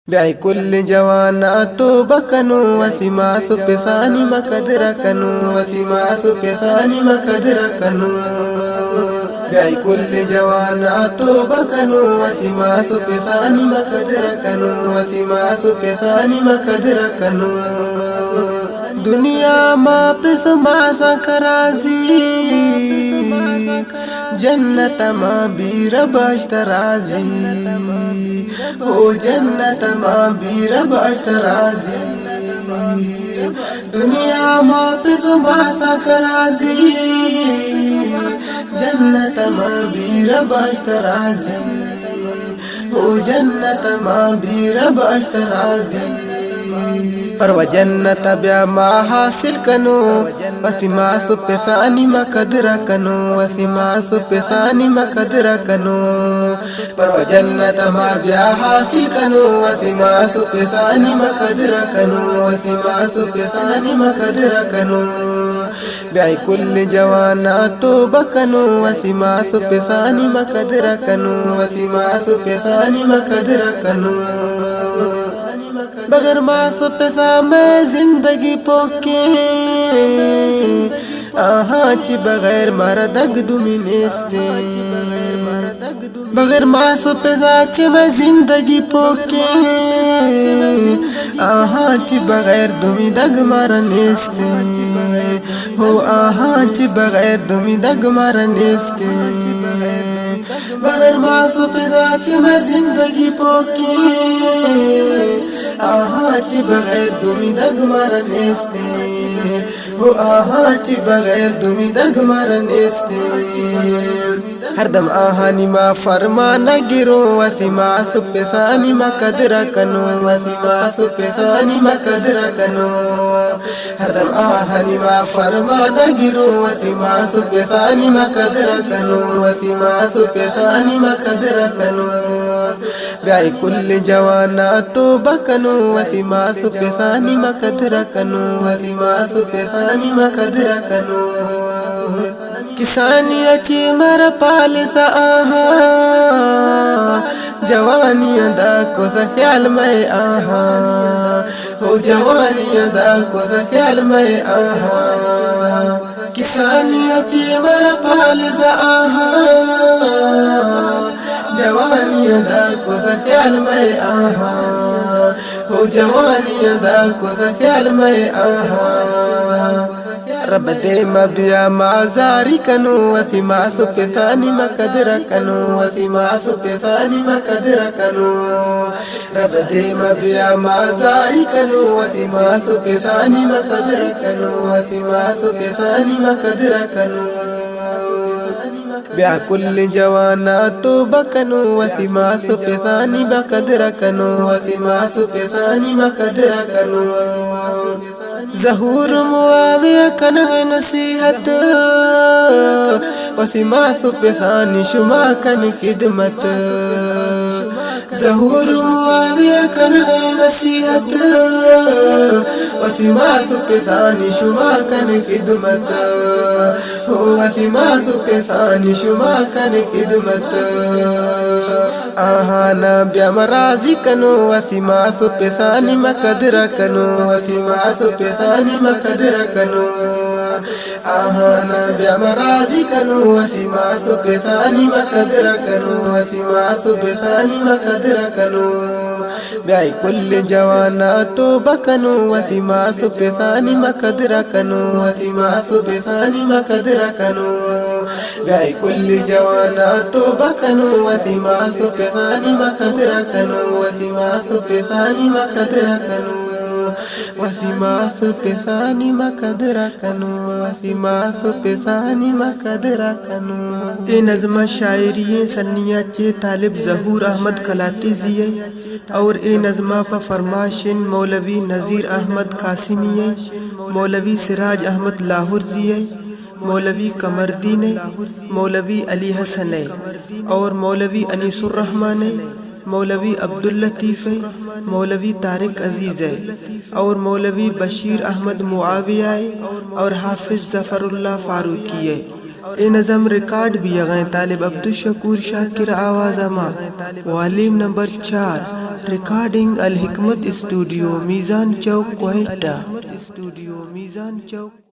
ब्याई कुल जवाना तो बकनु वसीमा सुपेसानी मकदर कनु वसीमा सुपेसानी मकदर कनु ब्याई कुल जवाना तो बकनु वसीमा सुपेसानी मकदर कनु वसीमा सुपेसानी मकदर कनु दुनिया मा पिसमा सकराजी जन्नत मा बीर बश्तराजी ओ जन्नत मा बीर बश्तराजी दुनिया मा पिसमा सकराजी जन्नत मा बीर बश्तराजी ओ जन्नत मा बीर बश्तराजी पर व जन्नत ब्या मा हासिल कनो वसीमा सुपेसानी मकदर कनो वसीमा सुपेसानी मकदर कनो पर व जन्नत मा ब्या हासिल कनो वसीमा सुपेसानी मकदर कनो वसीमा सुपेसानी मकदर कनो ब्याई कुल जवाना तो बकनो वसीमा सुपेसानी मकदर कनो वसीमा सुपेसानी मकदर कनो बगर मास पैसा मैं जिंदगी पोके ची बगैर मारा दग दुमिनेस्ते बगर मास पैसा ची मैं जिंदगी पोके ची बगैर दुमी दग मारा नेस्ते हो ची बगैर दुमी दग मारा नेस्ते बगर मास पैसा ची मैं जिंदगी पोके ची बगैर दुमी दग मारन नेस्ते हो ची बगैर दुमी दग मारन नेस्ते हरदम आहानी मा फरमा न गिरो वसीमा सुपेसानी मा कदर कनो वसीमा सुपेसानी मा कदर कनो हरदम आहानी मा फरमा न गिरो वसीमा सुपेसानी मा कदर कनो वसीमा सुपेसानी मा कदर कनो ब्याई कुल जवाना तो बकनो वसीमा सुपेसानी मा कदर कनो वसीमा सुपेसानी मा कदर कनो किसानी अची मर पाल सा आहा जवानी अदा को ख्याल में आहा हो जवानी अदा को ख्याल में आहा किसानी अची मर पाल सा आहा जवानी अदा को ख्याल में आहा हो जवानी अदा को ख्याल में आहा रब दे मबिया माजारी कनो वसीमा सुपेसानी मकदर कनो वसीमा सुपेसानी मकदर कनो रब दे मबिया माजारी कनो वसीमा सुपेसानी मकदर कनो वसीमा सुपेसानी मकदर कनो ब्या कुल जवाना तो बकनो वसीमा सुपेसानी मकदर कनो वसीमा सुपेसानी मकदर कनो ज़हूर मुआविया कन नसीहत वसीमा सुपेसानी शुमा कन खिदमत ज़हूर मुआविया कन नसीहत वसीमा सुपेसानी शुमा कन खिदमत हो वसीमा सुपेसानी शुमा कन खिदमत आहाना ब्याम राजी कनो वसीमा सुपेसानी मकदर कनो वसीमा सुपेसानी मकदर कनो आहाना ब्याम राजी कनो वसीमा सुपेसानी मकदर कनो वसीमा सुपेसानी मकदर कनो ब्याई कुल जवाना तो बकनो वसीमा सुपेसानी मकदर कनो वसीमा सुपेसानी मकदर कनो ब्याई कुल जवाना तो बकनो वसीमा सुपेसानी मकदर कनो वसीमा सुपेसानी मकदर कनो वसीमा सुपेसानी मकदर कनो वसीमा सुपेसानी मकदर कनो ए नज़्म शायरी सन्निया चे तालिब ज़हूर अहमद खलाती जिये और ए नज़्मा पर फरमाशिन मौलवी नज़ीर अहमद कासिमी मौलवी सिराज अहमद लाहौर जिये मौलवी कमरदीन मौलवी अली हसन और मौलवी अनीसुर रहमान मौलवी अब्दुल लतीफ़ मौलवी तारिक अजीज़ और मौलवी बशीर अहमद मुआविया और हाफिज़ ज़फ़रुल्लाह फारूकी ए नज़म रिकॉर्ड भी गए तालिब अब्दुल शकूर शाकिर आवाज़मा वालिम नंबर 4 रिकॉर्डिंग अल हिकमत स्टूडियो मीज़ान चौक कोयटा।